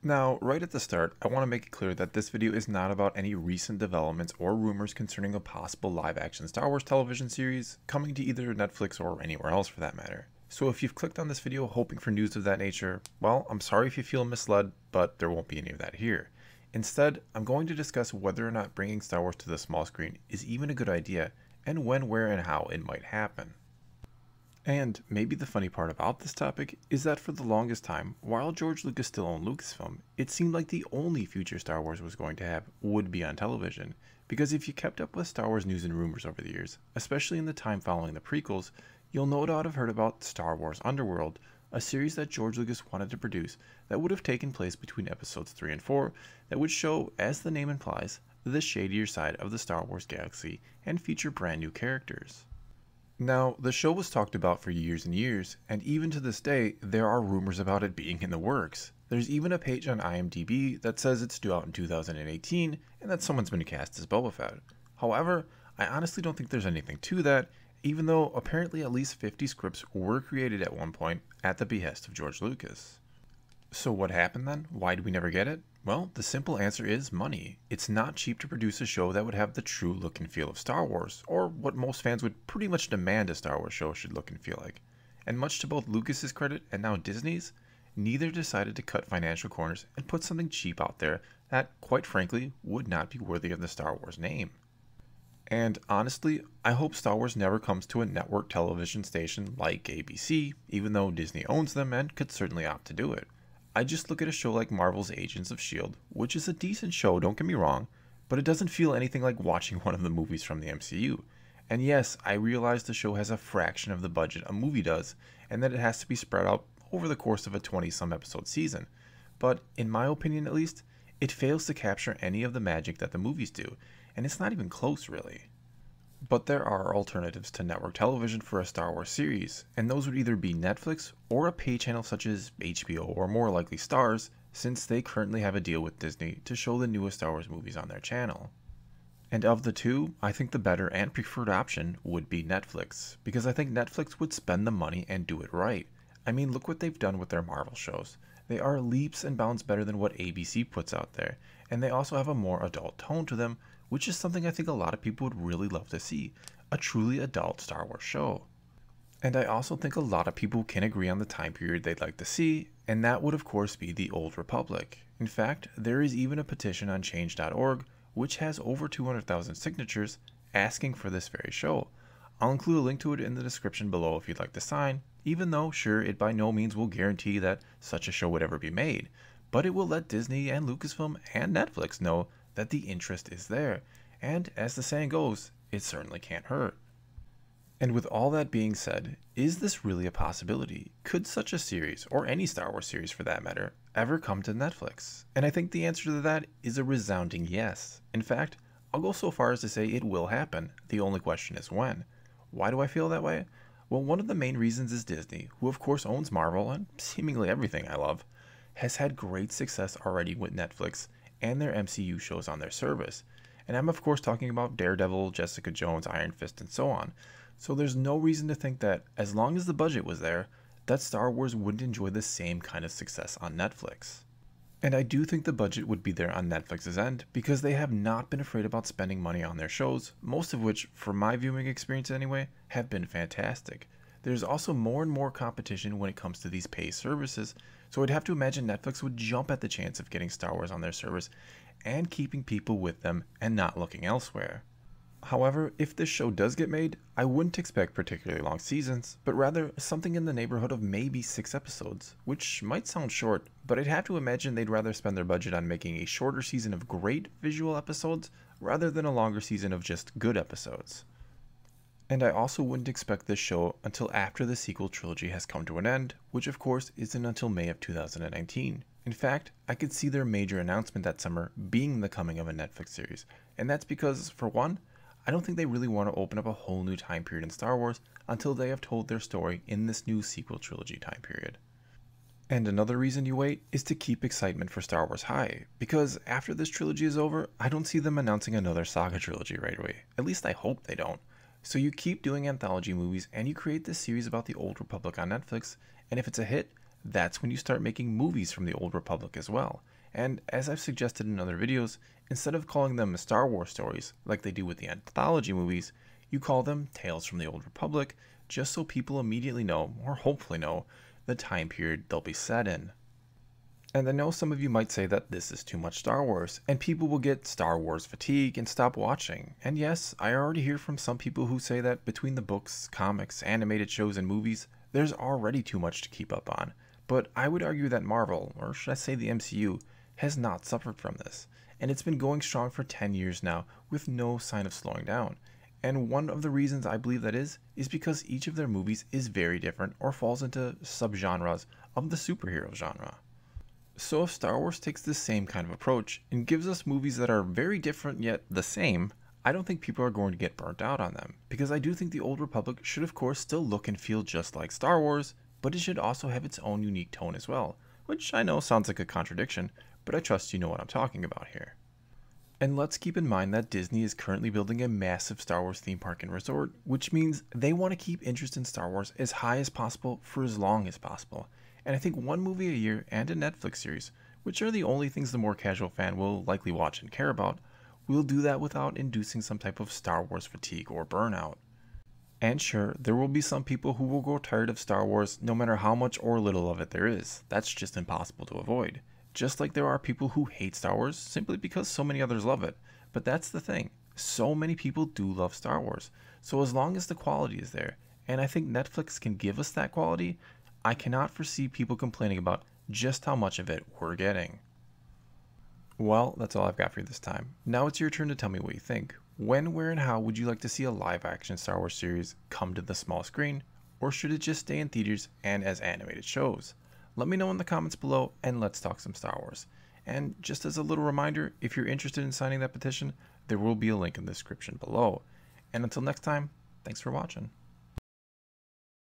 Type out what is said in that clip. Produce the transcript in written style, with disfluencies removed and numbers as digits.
Now, right at the start, I want to make it clear that this video is not about any recent developments or rumors concerning a possible live-action Star Wars television series coming to either Netflix or anywhere else for that matter. So if you've clicked on this video hoping for news of that nature, well, I'm sorry if you feel misled, but there won't be any of that here. Instead, I'm going to discuss whether or not bringing Star Wars to the small screen is even a good idea, and when, where, and how it might happen. And maybe the funny part about this topic is that for the longest time, while George Lucas still owned Lucasfilm, it seemed like the only future Star Wars was going to have would be on television. Because if you kept up with Star Wars news and rumors over the years, especially in the time following the prequels, you'll no doubt have heard about Star Wars Underworld, a series that George Lucas wanted to produce that would have taken place between episodes 3 and 4 that would show, as the name implies, the shadier side of the Star Wars galaxy and feature brand new characters. Now, the show was talked about for years and years, and even to this day, there are rumors about it being in the works. There's even a page on IMDb that says it's due out in 2018 and that someone's been cast as Boba Fett. However, I honestly don't think there's anything to that, even though apparently at least 50 scripts were created at one point at the behest of George Lucas. So what happened then? Why did we never get it? Well, the simple answer is money. It's not cheap to produce a show that would have the true look and feel of Star Wars, or what most fans would pretty much demand a Star Wars show should look and feel like. And much to both Lucas's credit and now Disney's, neither decided to cut financial corners and put something cheap out there that, quite frankly, would not be worthy of the Star Wars name. And honestly, I hope Star Wars never comes to a network television station like ABC, even though Disney owns them and could certainly opt to do it. I just look at a show like Marvel's Agents of S.H.I.E.L.D., which is a decent show, don't get me wrong, but it doesn't feel anything like watching one of the movies from the MCU. And yes, I realize the show has a fraction of the budget a movie does, and that it has to be spread out over the course of a 20-some episode season. But, in my opinion at least, it fails to capture any of the magic that the movies do, and it's not even close really. But there are alternatives to network television for a Star Wars series, and those would either be Netflix or a pay channel such as HBO or more likely Starz, since they currently have a deal with Disney to show the newest Star Wars movies on their channel. And of the two, I think the better and preferred option would be Netflix, because I think Netflix would spend the money and do it right. I mean, look what they've done with their Marvel shows. They are leaps and bounds better than what ABC puts out there, and they also have a more adult tone to them, which is something I think a lot of people would really love to see, a truly adult Star Wars show. And I also think a lot of people can agree on the time period they'd like to see, and that would of course be the Old Republic. In fact, there is even a petition on change.org, which has over 200,000 signatures, asking for this very show. I'll include a link to it in the description below if you'd like to sign, even though sure, it by no means will guarantee that such a show would ever be made, but it will let Disney and Lucasfilm and Netflix know that the interest is there, and as the saying goes, it certainly can't hurt. And with all that being said, is this really a possibility? Could such a series, or any Star Wars series for that matter, ever come to Netflix? And I think the answer to that is a resounding yes. In fact, I'll go so far as to say it will happen, the only question is when. Why do I feel that way? Well, one of the main reasons is Disney, who of course owns Marvel and seemingly everything I love, has had great success already with Netflix and their MCU shows on their service. And I'm of course talking about Daredevil, Jessica Jones, Iron Fist, and so on. So there's no reason to think that, as long as the budget was there, that Star Wars wouldn't enjoy the same kind of success on Netflix. And I do think the budget would be there on Netflix's end, because they have not been afraid about spending money on their shows, most of which, from my viewing experience anyway, have been fantastic. There's also more and more competition when it comes to these pay services, so I'd have to imagine Netflix would jump at the chance of getting Star Wars on their service and keeping people with them and not looking elsewhere. However, if this show does get made, I wouldn't expect particularly long seasons, but rather something in the neighborhood of maybe 6 episodes, which might sound short, but I'd have to imagine they'd rather spend their budget on making a shorter season of great visual episodes rather than a longer season of just good episodes. And I also wouldn't expect this show until after the sequel trilogy has come to an end, which of course isn't until May of 2019. In fact, I could see their major announcement that summer being the coming of a Netflix series, and that's because, for one, I don't think they really want to open up a whole new time period in Star Wars until they have told their story in this new sequel trilogy time period. And another reason you wait is to keep excitement for Star Wars high, because after this trilogy is over, I don't see them announcing another saga trilogy right away. At least I hope they don't. So you keep doing anthology movies and you create this series about the Old Republic on Netflix, and if it's a hit, that's when you start making movies from the Old Republic as well. And as I've suggested in other videos, instead of calling them Star Wars stories like they do with the anthology movies, you call them Tales from the Old Republic, just so people immediately know, or hopefully know, the time period they'll be set in. And I know some of you might say that this is too much Star Wars, and people will get Star Wars fatigue and stop watching. And yes, I already hear from some people who say that between the books, comics, animated shows, and movies, there's already too much to keep up on. But I would argue that Marvel, or should I say the MCU, has not suffered from this. And it's been going strong for 10 years now, with no sign of slowing down. And one of the reasons I believe that is because each of their movies is very different or falls into subgenres of the superhero genre. So if Star Wars takes the same kind of approach and gives us movies that are very different yet the same, I don't think people are going to get burnt out on them, because I do think the Old Republic should of course still look and feel just like Star Wars, but it should also have its own unique tone as well, which I know sounds like a contradiction, but I trust you know what I'm talking about here. And let's keep in mind that Disney is currently building a massive Star Wars theme park and resort, which means they want to keep interest in Star Wars as high as possible for as long as possible. And I think one movie a year and a Netflix series, which are the only things the more casual fan will likely watch and care about, will do that without inducing some type of Star Wars fatigue or burnout. And sure, there will be some people who will grow tired of Star Wars no matter how much or little of it there is. That's just impossible to avoid. Just like there are people who hate Star Wars simply because so many others love it. But that's the thing, so many people do love Star Wars. So as long as the quality is there, and I think Netflix can give us that quality, I cannot foresee people complaining about just how much of it we're getting. Well, that's all I've got for you this time. Now it's your turn to tell me what you think. When, where, and how would you like to see a live-action Star Wars series come to the small screen, or should it just stay in theaters and as animated shows? Let me know in the comments below, and let's talk some Star Wars. And just as a little reminder, if you're interested in signing that petition, there will be a link in the description below. And until next time, thanks for watching.